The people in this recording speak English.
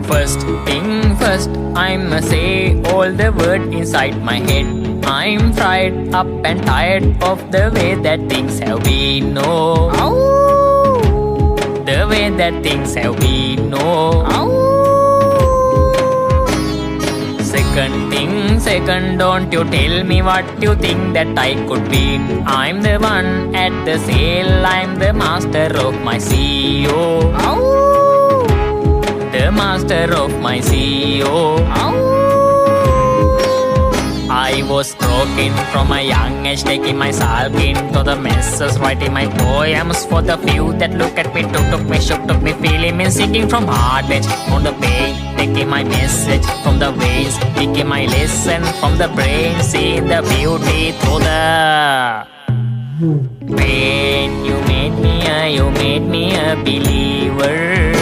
First thing first, I'ma say all the word inside my head. I'm fried up and tired of the way that things have been. No, the way that things have been. No. Second thing second, don't you tell me what you think that I could be. I'm the one at the sail, I'm the master of my CEO. The master of my CEO. I was broken from a young age, taking my sulk into the messes, writing my poems for the few that look at me, took me, shook, took me, feeling me, singing from heart edge on the pain, taking my message from the veins, taking my lesson from the brain, seeing the beauty through the pain. You made me a believer.